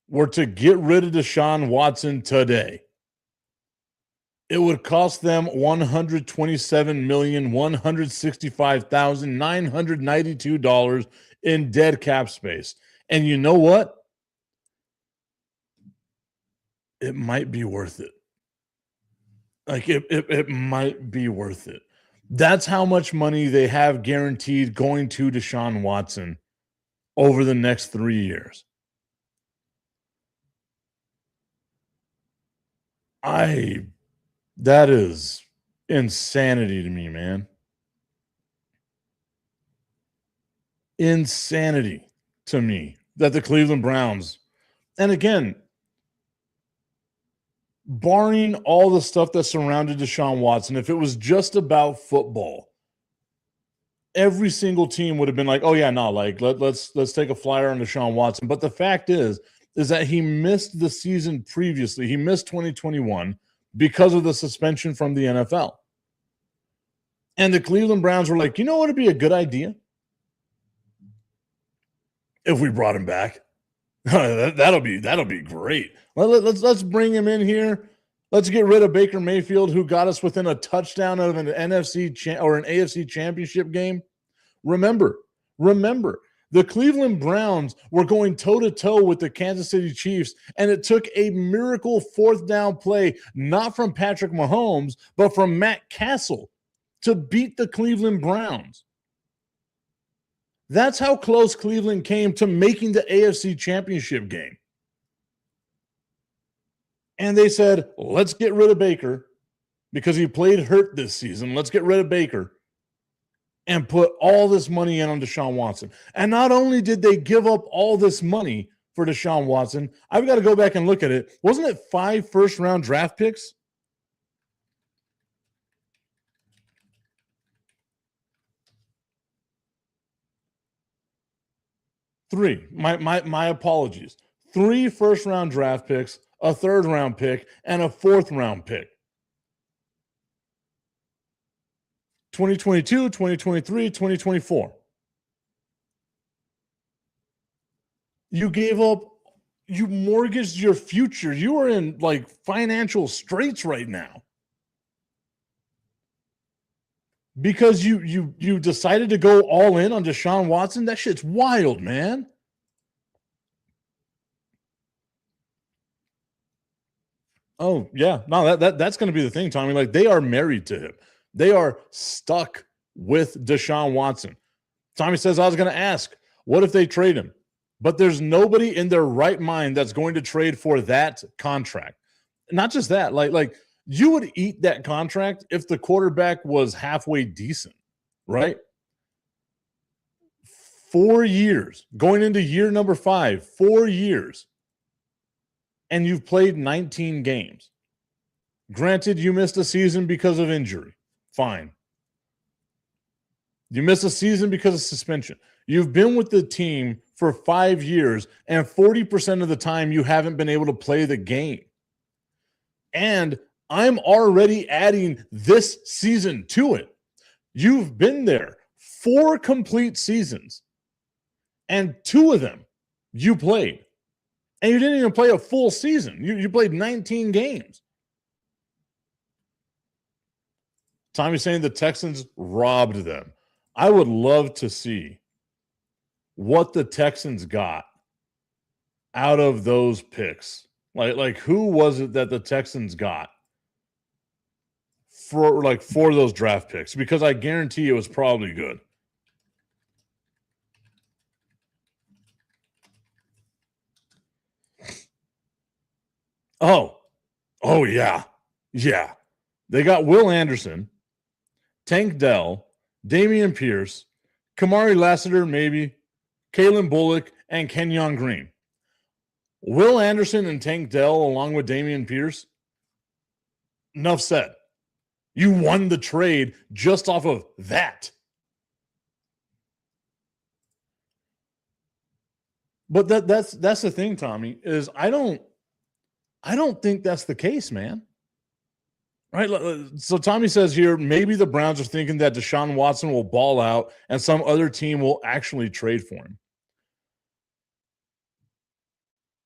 S1: were to get rid of Deshaun Watson today, it would cost them $127,165,992 in dead cap space. And you know what? It might be worth it. It might be worth it. That's how much money they have guaranteed going to Deshaun Watson over the next 3 years. That is insanity to me, man. Insanity to me that the Cleveland Browns, and again, barring all the stuff that surrounded Deshaun Watson, if it was just about football, every single team would have been like, oh yeah, no, let's take a flyer on Deshaun Watson. But the fact is that he missed the season previously. He missed 2021 because of the suspension from the NFL. And the Cleveland Browns were like, you know what would be a good idea? If we brought him back. That'll be great. Let's bring him in here. Let's get rid of Baker Mayfield, who got us within a touchdown of an NFC or an AFC championship game. Remember, the Cleveland Browns were going toe-to-toe with the Kansas City Chiefs, and it took a miracle 4th down play, not from Patrick Mahomes, but from Matt Castle, to beat the Cleveland Browns. That's how close Cleveland came to making the AFC championship game. And they said, let's get rid of Baker because he played hurt this season. Let's get rid of Baker and put all this money in on Deshaun Watson. And not only did they give up all this money for Deshaun Watson, I've got to go back and look at it. Wasn't it 5 first-round draft picks? Three. My apologies. 3 first-round draft picks, a 3rd-round pick, and a 4th-round pick. 2022, 2023, 2024. You mortgaged your future. You are in financial straits right now. Because you decided to go all in on Deshaun Watson. That shit's wild, man. Oh, yeah. No, that's going to be the thing, Tommy. They are married to him. They are stuck with Deshaun Watson. Tommy says, I was going to ask, what if they trade him? But there's nobody in their right mind that's going to trade for that contract. Not just that. you would eat that contract if the quarterback was halfway decent, right? 4 years, going into year number 5, 4 years, and you've played 19 games. Granted, you missed a season because of injury. Fine. You missed a season because of suspension. You've been with the team for 5 years, and 40% of the time you haven't been able to play the game. And I'm already adding this season to it. You've been there 4 complete seasons, and 2 of them you played. And you didn't even play a full season. You played 19 games. Tommy's saying the Texans robbed them. I would love to see what the Texans got out of those picks. Like who was it that the Texans got for those draft picks? Because I guarantee it was probably good. Oh yeah. Yeah. They got Will Anderson, Tank Dell, Damian Pierce, Kamari Lassiter, maybe, Kalen Bullock, and Kenyon Green. Will Anderson and Tank Dell, along with Damian Pierce, enough said. You won the trade just off of that. But that's the thing, Tommy, is I don't think that's the case, man. Right? So Tommy says here, maybe the Browns are thinking that Deshaun Watson will ball out and some other team will actually trade for him.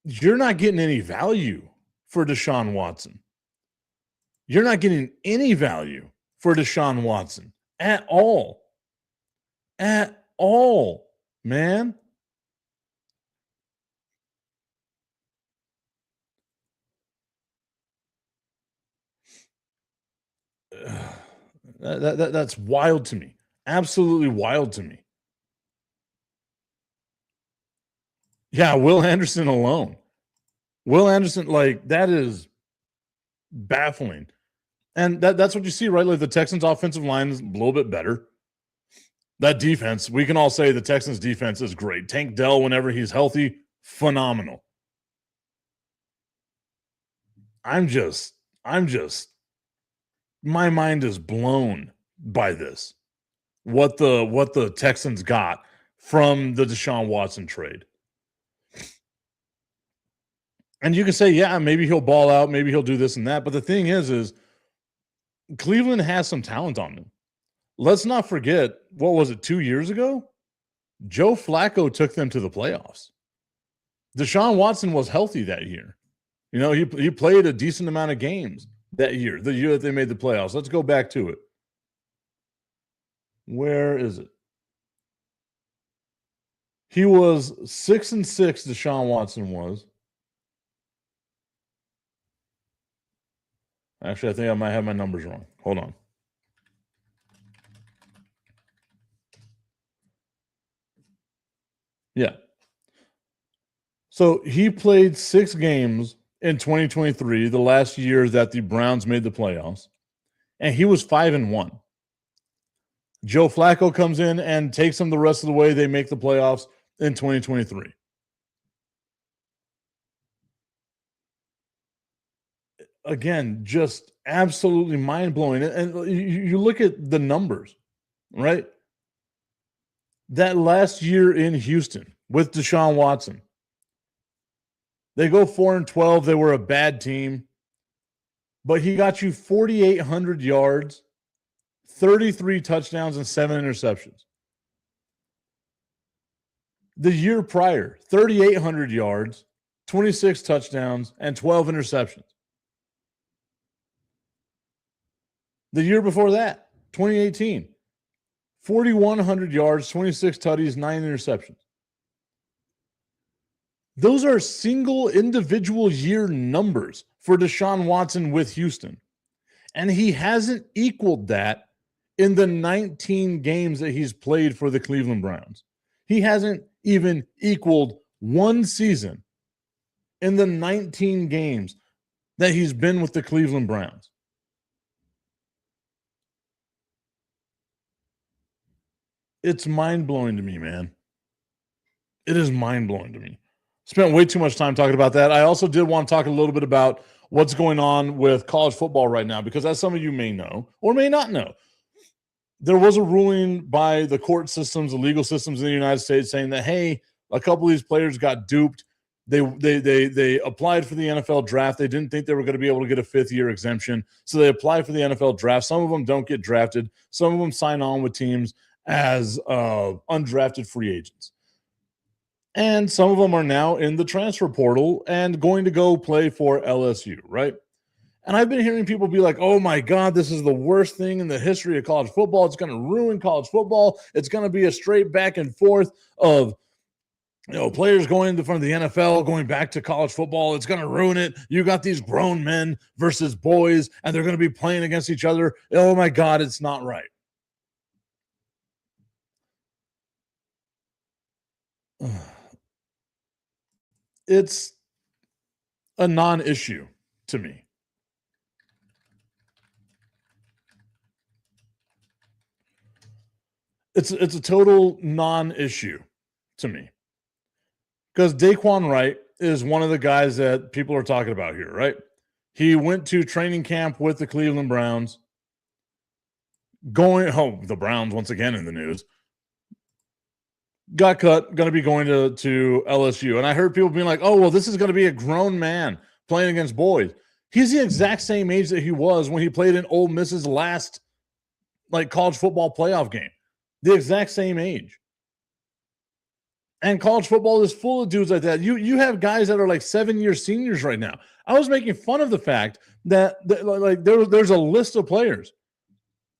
S1: You're not getting any value for Deshaun Watson. You're not getting any value for Deshaun Watson at all. At all, man. That's wild to me. Absolutely wild to me. Yeah, Will Anderson alone. Will Anderson, that is baffling. And that's what you see, right? Like the Texans' offensive line is a little bit better. That defense, we can all say the Texans' defense is great. Tank Dell, whenever he's healthy, phenomenal. I'm just my mind is blown by this. What the Texans got from the Deshaun Watson trade. And you can say, yeah, maybe he'll ball out, maybe he'll do this and that. But the thing is Cleveland has some talent on them. Let's not forget, what was it, 2 years ago? Joe Flacco took them to the playoffs. Deshaun Watson was healthy that year. You know, he played a decent amount of games that year, the year that they made the playoffs. Let's go back to it. Where is it? He was 6-6, Deshaun Watson was. Actually, I think I might have my numbers wrong. Hold on. Yeah. So he played 6 games in 2023, the last year that the Browns made the playoffs, and he was 5-1. Joe Flacco comes in and takes them the rest of the way. They make the playoffs in 2023. Again, just absolutely mind-blowing. And you look at the numbers, right? That last year in Houston with Deshaun Watson, they go 4-12. They were a bad team, but he got you 4,800 yards, 33 touchdowns, and 7 interceptions. The year prior, 3,800 yards, 26 touchdowns, and 12 interceptions. The year before that, 2018, 4,100 yards, 26 tutties, 9 interceptions. Those are single individual year numbers for Deshaun Watson with Houston. And he hasn't equaled that in the 19 games that he's played for the Cleveland Browns. He hasn't even equaled one season in the 19 games that he's been with the Cleveland Browns. It's mind-blowing to me, man. It is mind-blowing to me. Spent way too much time talking about that. I also did want to talk a little bit about what's going on with college football right now, because as some of you may know or may not know, there was a ruling by the court systems, the legal systems in the United States saying that, hey, a couple of these players got duped. They applied for the NFL draft. They didn't think they were going to be able to get a fifth-year exemption, so they applied for the NFL draft. Some of them don't get drafted. Some of them sign on with teams as undrafted free agents. And some of them are now in the transfer portal and going to go play for LSU, right? And I've been hearing people be like, oh my God, this is the worst thing in the history of college football. It's going to ruin college football. It's going to be a straight back and forth of players going to front of the NFL, going back to college football. It's going to ruin it. You got these grown men versus boys, and they're going to be playing against each other. Oh my God, it's not right. It's a non-issue to me. It's a total non-issue to me. Because Daquan Wright is one of the guys that people are talking about here, right? He went to training camp with the Cleveland Browns. The Browns once again in the news. Got cut, going to be going to LSU. And I heard people being like, oh, well, this is going to be a grown man playing against boys. He's the exact same age that he was when he played in Ole Miss's last college football playoff game. The exact same age. And college football is full of dudes like that. You have guys that are 7-year seniors right now. I was making fun of the fact that there's a list of players.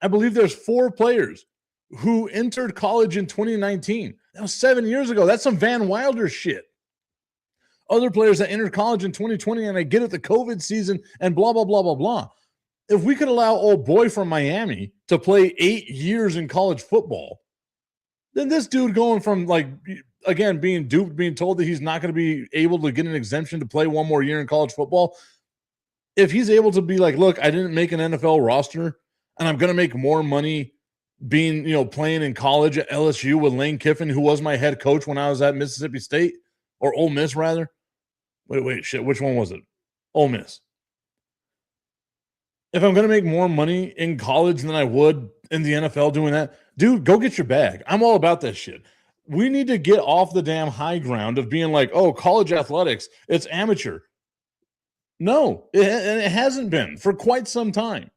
S1: I believe there's 4 players who entered college in 2019. That was 7 years ago. That's some Van Wilder shit. Other players that entered college in 2020, and I get it, the COVID season and blah, blah, blah, blah, blah. If we could allow old boy from Miami to play 8 years in college football, then this dude going from again, being duped, being told that he's not going to be able to get an exemption to play one more year in college football. If he's able to be look, I didn't make an NFL roster and I'm going to make more money being, playing in college at LSU with Lane Kiffin, who was my head coach when I was at Mississippi State, or Ole Miss rather. Wait, shit. Which one was it? Ole Miss. If I'm going to make more money in college than I would in the NFL doing that, dude, go get your bag. I'm all about that shit. We need to get off the damn high ground of being oh, college athletics, it's amateur. No, it hasn't been for quite some time.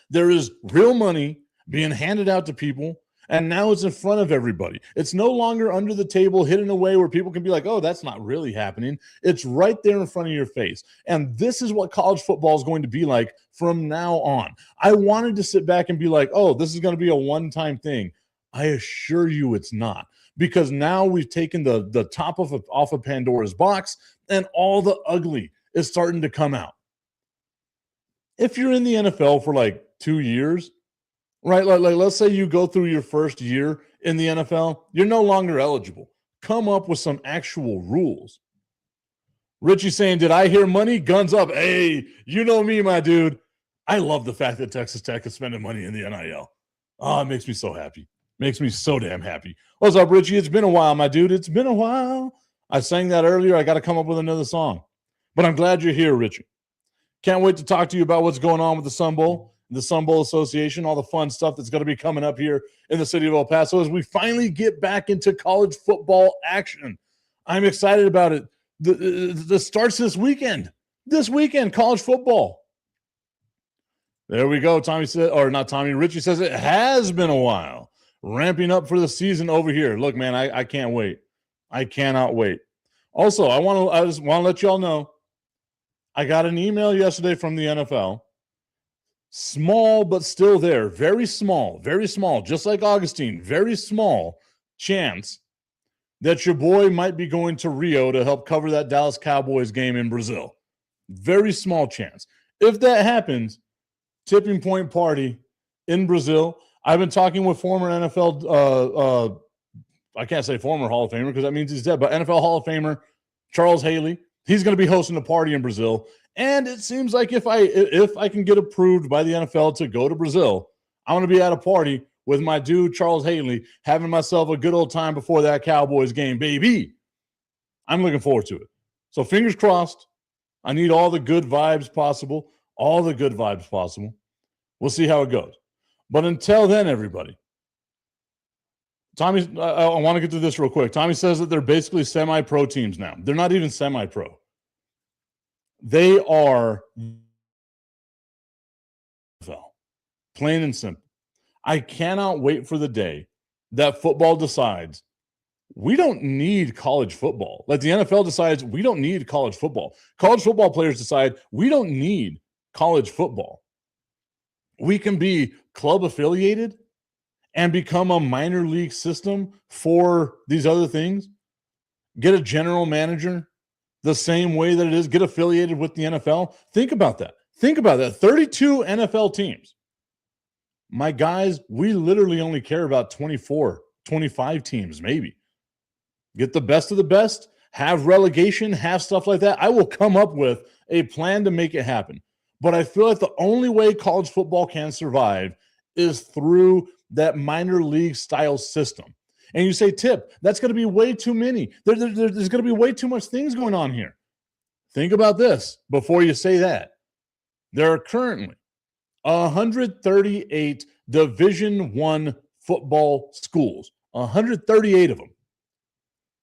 S1: There is real money being handed out to people, and now it's in front of everybody. It's no longer under the table, hidden away where people can be oh, that's not really happening. It's right there in front of your face. And this is what college football is going to be like from now on. I wanted to sit back and be oh, this is going to be a one-time thing. I assure you it's not, because now we've taken the top off of Pandora's box, and all the ugly is starting to come out. If you're in the NFL for 2 years, right? Let's say you go through your first year in the NFL, you're no longer eligible. Come up with some actual rules. Richie saying, did I hear money? Guns up. Hey, you know me, my dude. I love the fact that Texas Tech is spending money in the NIL. Oh, it makes me so happy. Makes me so damn happy. What's up, Richie? It's been a while, my dude. It's been a while. I sang that earlier. I got to come up with another song. But I'm glad you're here, Richie. Can't wait to talk to you about what's going on with the Sun Bowl, the Sun Bowl Association, all the fun stuff that's going to be coming up here in the city of El Paso as we finally get back into college football action. I'm excited about it. The starts this weekend. This weekend, college football. There we go. Tommy said, or not Tommy, Richie says it has been a while. Ramping up for the season over here. Look, man, I can't wait. I cannot wait. Also, I just want to let y'all know, I got an email yesterday from the NFL. Small, but still there. Very small, just like Augustine. Very small chance that your boy might be going to Rio to help cover that Dallas Cowboys game in Brazil. Very small chance. If that happens, tipping point party in Brazil. I've been talking with former NFL, I can't say former Hall of Famer because that means he's dead, but NFL Hall of Famer Charles Haley. He's going to be hosting a party in Brazil. And it seems like if I can get approved by the NFL to go to Brazil, I'm going to be at a party with my dude, Charles Haley, having myself a good old time before that Cowboys game, baby. I'm looking forward to it. So fingers crossed. I need all the good vibes possible. All the good vibes possible. We'll see how it goes. But until then, everybody, Tommy, I want to get to this real quick. Tommy says that they're basically semi-pro teams now. They're not even semi-pro. They are plain and simple. I cannot wait for the day that football decides we don't need college football. Like the NFL decides we don't need college football. College football players decide we don't need college football. We can be club affiliated and become a minor league system for these other things. Get a general manager the same way that it is. Get affiliated with the NFL. Think about that. 32 NFL teams. My guys, we literally only care about 24, 25 teams, maybe. Get the best of the best, have relegation, have stuff like that. I will come up with a plan to make it happen. But I feel like the only way college football can survive is through that minor league style system. And you say, Tip, that's going to be way too many. There's going to be way too much things going on here. Think about this before you say that. There are currently 138 Division I football schools, 138 of them.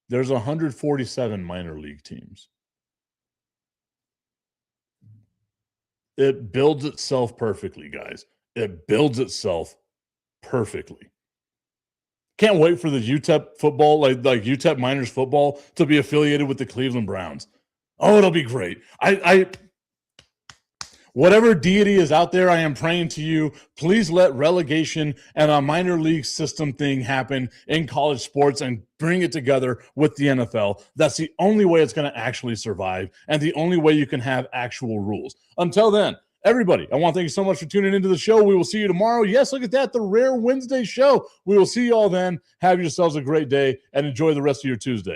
S1: There's 147 minor league teams. It builds itself perfectly, guys. It builds itself perfectly. Can't wait for the UTEP football, like UTEP Miners football, to be affiliated with the Cleveland Browns. Oh, it'll be great. Whatever deity is out there, I am praying to you. Please let relegation and a minor league system thing happen in college sports and bring it together with the NFL. That's the only way it's going to actually survive and the only way you can have actual rules. Until then, everybody, I want to thank you so much for tuning into the show. We will see you tomorrow. Yes, look at that, the Rare Wednesday show. We will see you all then. Have yourselves a great day and enjoy the rest of your Tuesday.